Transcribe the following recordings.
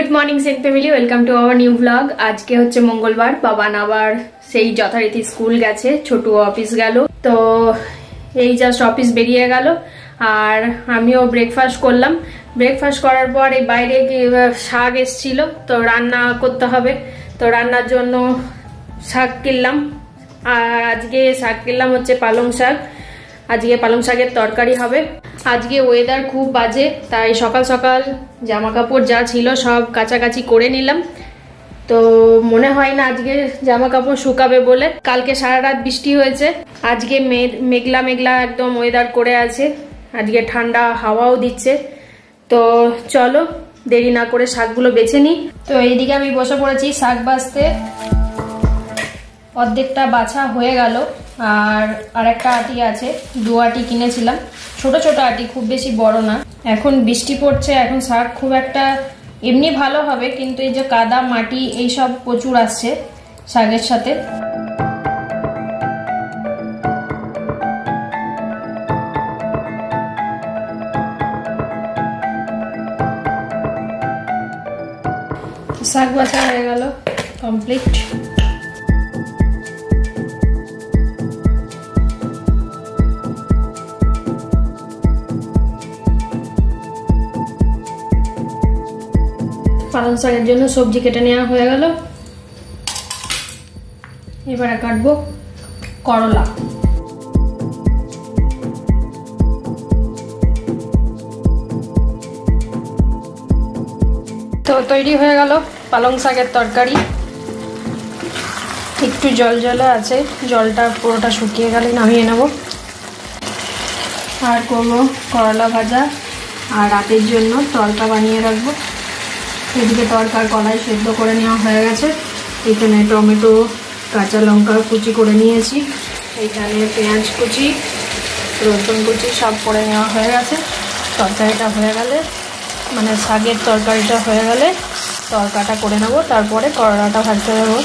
Good morning saint family welcome to our new vlog. आज के होच्छे मंगलवार, बाबान आबार सेई यथारीति स्कूल गेছে, छोटू ऑफिस गेल। तो এই জাস্ট অফিস বেরিয়ে গেল আর আমিও ব্রেকফাস্ট করলাম। ব্রেকফাস্ট করার পর এই বাইরে শাক এসেছিল, তো রান্না করতে হবে। তো রান্নার জন্য শাক কিনলাম আর আজকে শাক কিনলাম হচ্ছে পালং শাক। আজকে পালং শাকের তরকারি হবে। আজকে ওয়েদার খুব বাজে, তাই সকাল সকাল জামা কাপড় যা ছিল সব কাচাকাচি করে নিলাম। তো মনে হয় না আজকে জামা কাপড় শুকাবে বলে। কালকে সারা রাত বৃষ্টি হয়েছে, আজকে মেঘলা মেঘলা একদম ওয়েদার করে আছে। আজকে ঠান্ডা হাওয়াও দিচ্ছে। তো চলো দেরি না করে শাকগুলো বেছে নিই। তো এইদিকে আমি বসে পড়েছি শাক বাছতে। অর্ধেকটা বাছা হয়ে গেল আর একটা আটি আছে, 2 আটি কিনেছিলাম, ছোট ছোট আটি, খুব বেশি বড় না। এখন বৃষ্টি পড়ছে, এখন শাক খুব একটা এমনি ভালো হবে, কিন্তু এই যে কাদা মাটি এইসব প্রচুর আসছে শাকের সাথে। শাক বাছা হয়ে গেল কমপ্লিট। পালং শাকের জন্য সবজি কেটে নেওয়া হয়ে গেল। এবারে কাটবো করলা। তো তৈরি হয়ে গেল পালং শাকের তরকারি। একটু জল জলে আছে, জলটা পুরোটা শুকিয়ে গেলে নামিয়ে নেব। আর করবো করলা ভাজা আর রাতের জন্য তরকা বানিয়ে রাখবো। এদিকে তরকার কলাই সেদ্ধ করে নেওয়া হয়ে গেছে। এখানে টমেটো কাঁচা লঙ্কা কুচি করে নিয়েছি, এখানে পেঁয়াজ কুচি রসুন কুচি সব করে নেওয়া হয়ে গেছে। তরকারিটা হয়ে গেলে, মানে শাকের তরকারিটা হয়ে গেলে তরকাটা করে নেব, তারপরে করলাটা ভাজতে দেবো।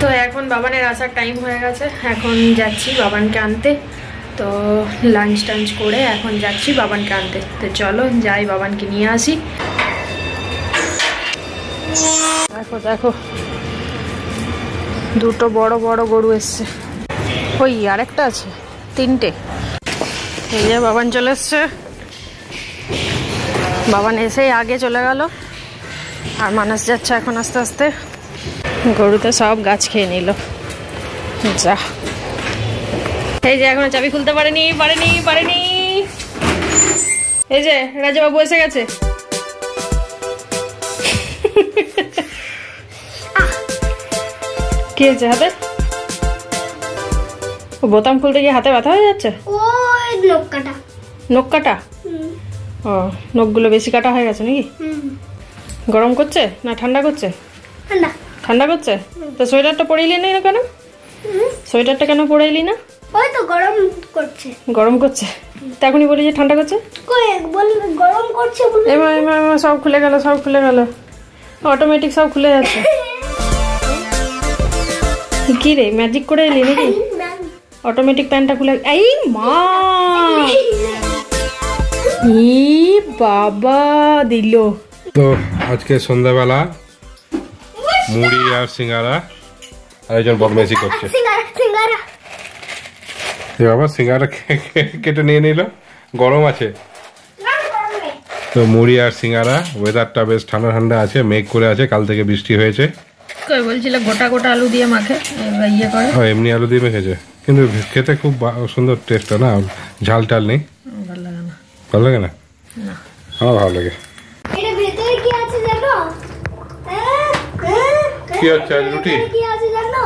তো এখন বাবানের আসার টাইম হয়ে গেছে, এখন যাচ্ছি বাবানকে আনতে। তো লাঞ্চ টাঞ্চ করে এখন যাচ্ছি বাবানকে আনতে। তো চলো যাই, বাবানকে নিয়ে আসি। দেখো দেখো দুটো বড় বড় গরু এসছে। ওই আরেকটা আছে, 3টে। এই যে বাবান চলে এসছে। বাবান এসেই আগে চলে গেল আর মানুষ যাচ্ছে এখন আস্তে আস্তে। গরুতে সব গাছ খেয়ে নিল। যা, এই যে এখনো চাবি খুলতে পারেনি। এই যে রাজাবাবু এসে গেছে। কি হয়েছে হাতে? বোতাম খুলতে গিয়ে হাতে ব্যথা হয়ে যাচ্ছে। নখ কাটা? ও, নখগুলো বেশি কাটা হয়ে গেছে নাকি? গরম করছে না ঠান্ডা করছে? ঠান্ডা করছে। তো সোয়েটারটা পরে এলি না কেন? সোয়েটারটা কেন পরে এলি না? ওই তো গরম করছে। গরম করছে? তখনই বলি যে ঠান্ডা করছে। গরম করছে সব খুলে গেল, সব খুলে গেল, অটোমেটিক সব খুলে যাচ্ছে। কি রে ম্যাজিক করে এলি নাকি? অটোমেটিক প্যান্টটা খুলে। এই মা, ই বাবা দিল। তো আজকে সন্ধ্যাবেলা মুড়ি আর সিঙ্গারা, আরেকজন বদমাইশি করছে। বাবা সিঙ্গারা কেটে নিয়ে নিল, গরম আছে তো। মুড়ি আর সিঙ্গারা, ওয়েদারটা বেশ ঠান্ডা ঠান্ডা আছে, মেঘ করে আছে, কাল থেকে বৃষ্টি হয়েছে। কই বলছিল গোটা গোটা আলু দিয়ে মাখে, ইয়ে করে। এমনি আলু দিয়ে মেখেছে, কিন্তু খেতে খুব সুন্দর টেস্ট না, ঝাল টাল নেই। ভালো লাগে না? ভালো লাগে না? আমার ভালো লাগে। এটা ভেতরে কি আছে কি হচ্ছে আজ রুটি? কি আছে জানো?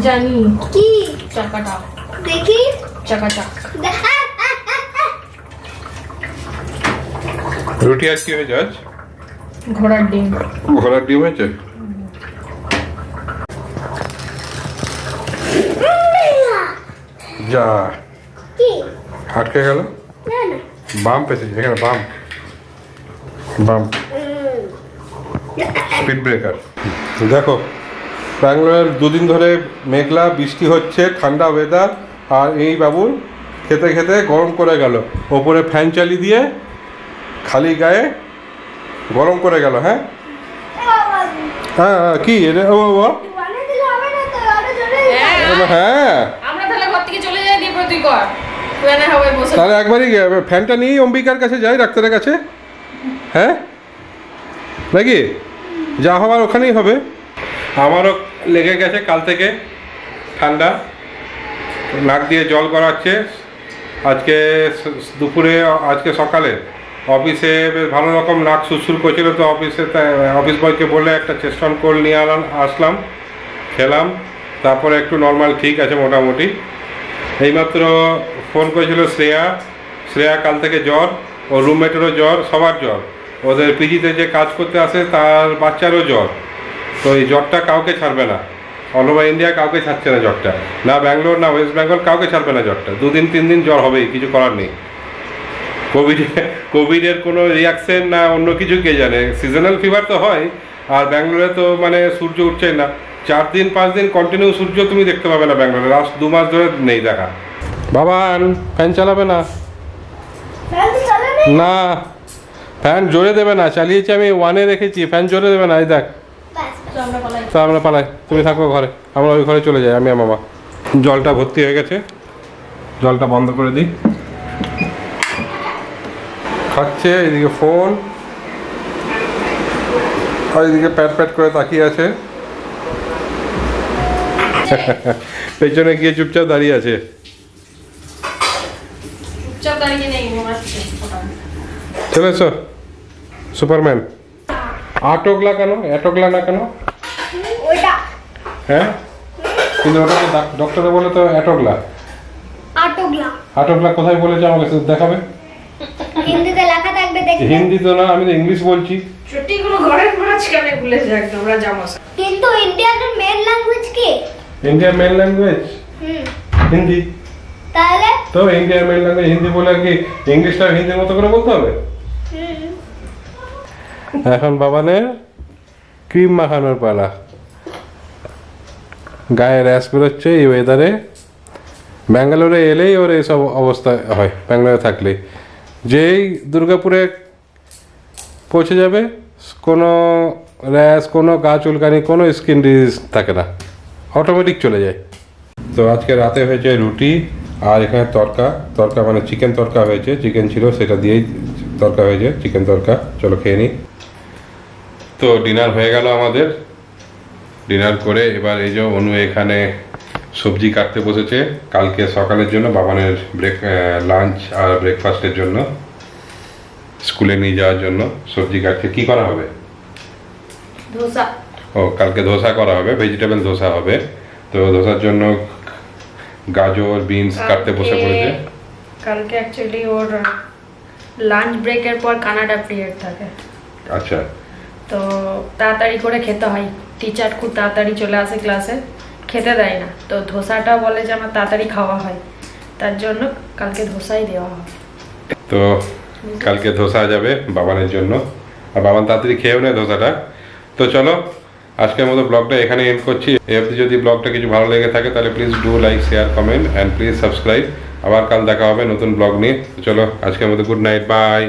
জানি কি? চাকাটা দেখি চাকাটা রুটি আজ কি হয়েছে আজ? ঘোড়ার ডিম। ঘোড়ার ডিম হয়েছে? যা কি? আটকে গেল। না না বাম পেয়েছে এখানে, বাম বাম স্পিড ব্রেকার। দেখো ব্যাঙ্গালোরের দুদিন ধরে মেঘলা, বৃষ্টি হচ্ছে, ঠান্ডা ওয়েদার, আর এই বাবুর খেতে খেতে গরম করে গেল। ওপরে ফ্যান চালিয়ে দিয়ে খালি গায়ে গরম করে গেল। হ্যাঁ হ্যাঁ হ্যাঁ, কি এটা? ও বানিয়ে দিলে হবে না তো, আরো জোরে হ্যাঁ, আমরা তাহলে ঘর থেকে চলে যাই, দিয়ে তুই কর, তুই এনে হবে বসে। তাহলে একবারই ফ্যানটা নিয়েই অম্বিকার কাছে যাই, ডাক্তারের কাছে। হ্যাঁ নাকি যা হবার ওখানেই হবে। আমারও লেগে গেছে কাল থেকে ঠান্ডা, নাক দিয়ে জল গড়াচ্ছে। আজকে দুপুরে, আজকে সকালে অফিসে বেশ ভালো রকম নাক সুরসুর করছিল, তো অফিস বয়কে বলে একটা চেস্টন কোল্ড নিয়ে আসলাম, খেলাম, তারপরে একটু নর্মাল ঠিক আছে মোটামুটি। এইমাত্র ফোন করেছিল শ্রেয়া কাল থেকে জ্বর, ও রুমমেটেরও জ্বর, সবার জ্বর, ওদের পিজিতে যে কাজ করতে আসে তার বাচ্চারও জ্বর। তো এই জ্বরটা কাউকে ছাড়বে না, অল ওভার ইন্ডিয়া কাউকে ছাড়ছে না জ্বরটা, না ব্যাঙ্গালোর না ওয়েস্ট বেঙ্গল, কাউকে ছাড়বে না জ্বরটা। 2-3 দিন জ্বর হবেই, কিছু করার নেই। কোভিডের কোনো রিয়াকশন না অন্য কিছু কে জানে, সিজনাল ফিভার তো হয়। আর ব্যাঙ্গালোরে তো মানে সূর্য উঠছেই না, 4-5 দিন কন্টিনিউ সূর্য তুমি দেখতে পাবে না ব্যাঙ্গালোরে, লাস্ট 2 মাস ধরে নেই দেখা। বাবা ফ্যান চালাবে না? ফ্যান চলে না। না ফ্যান জোরে দেবে না, চালিয়েছি আমি 1-এ রেখেছি, ফ্যান জোরে দেবে না। এই দেখ, তা আমরা পালাই, তুমি থাকো ঘরে, আমরা ওই ঘরে চলে যাই, আমি আর মামা। জলটা ভর্তি হয়ে গেছে, জলটা বন্ধ করে দিই। খাচ্ছে, এদিকে ফোন, আর এদিকে প্যাট প্যাট করে তাকিয়ে আছে। পেছনে গিয়ে চুপচাপ দাঁড়িয়ে আছে। চুপচাপ দাঁড়িয়ে নেই, ঘুমাচ্ছে। চলে এসো সুপারম্যান। আটকলা কেন, এটকলা না কেন? ওইটা হ্যাঁ, কিন্তু ওটা তো ডক্টরে বলে তো এটকলা। আটকলা আটকলা কোথায় বলেছে আমাকে দেখাবে? হিন্দিতে লেখা থাকবে দেখবে। হিন্দি তো না, আমি তো ইংলিশ বলছি। ছুটিগুলো ঘরের মাঝখানে ভুলেছে একদম, ওরা জামা। কিন্তু ইন্ডিয়ার মেন ল্যাঙ্গুয়েজ কি? ইন্ডিয়ার মেন ল্যাঙ্গুয়েজ হিন্দি। তাহলে তো ইন্ডিয়ার মেন ল্যাঙ্গুয়েজ হিন্দি বলে কি ইংলিশটা হিন্দির মতো করে বলতে হবে? এখন বাবানের ক্রিম মাখানোর পালা। গায়ে র্যাশ বেরোচ্ছে এই ওয়েদারে। ব্যাঙ্গালোরে এলেই ওর এইসব অবস্থা হয়, ব্যাঙ্গালোরে থাকলেই। যেই দুর্গাপুরে পৌঁছে যাবে, কোনো র্যাশ, কোনো গা চুলকানি, কোনো স্কিন ডিজিজ থাকে না, অটোমেটিক চলে যায়। তো আজকে রাতে হয়েছে রুটি, আর এখানে তরকা মানে চিকেন তরকা হয়েছে, চিকেন ছিল সেটা দিয়েই তরকা হয়েছে, চিকেন তরকা। চলো খেয়ে নিই। তো ডিনার হয়ে গেল আমাদের। ডিনার করে এবার এই যে অনু এখানে সবজি কাটতে বসেছে কালকে সকালের জন্য, বাবানের লাঞ্চ আর ব্রেকফাস্টের জন্য, স্কুলে নিয়ে যাওয়ার জন্য সবজি কাটতে। কি করা হবে? ধোসা। ও কালকে ধোসা করা হবে, ভেজিটেবল ধোসা হবে। তো ধোসার জন্য গাজর বিনস কাটতে বসে পড়েছে। কালকে অ্যাকচুয়ালি ওর লাঞ্চ ব্রেকের পর কানাডা পিরিয়ড থাকে। আচ্ছা, তো তাড়াতাড়ি করে খেতে হয়, টিচার খুব তাড়াতাড়ি চলে আসে ক্লাসে, খেতে দেয় না। তো ধোসাটা বলে যে আমার তাড়াতাড়ি খাওয়া হয়, তার জন্য কালকে ধোসাই দেওয়া হবে। তো কালকে ধোসা যাবে বাবানের জন্য, আর বাবান তাড়াতাড়ি খেয়েও নেয় ধোসাটা। তো চলো আজকের মতো ব্লগটা এখানে এন্ড করছি। এই অবধি যদি ব্লগটা কিছু ভালো লেগে থাকে তাহলে please do like, share, comment and please subscribe. আবার কাল দেখা হবে নতুন ব্লগ নিয়ে। চলো আজকের মতো গুড নাইট, বাই।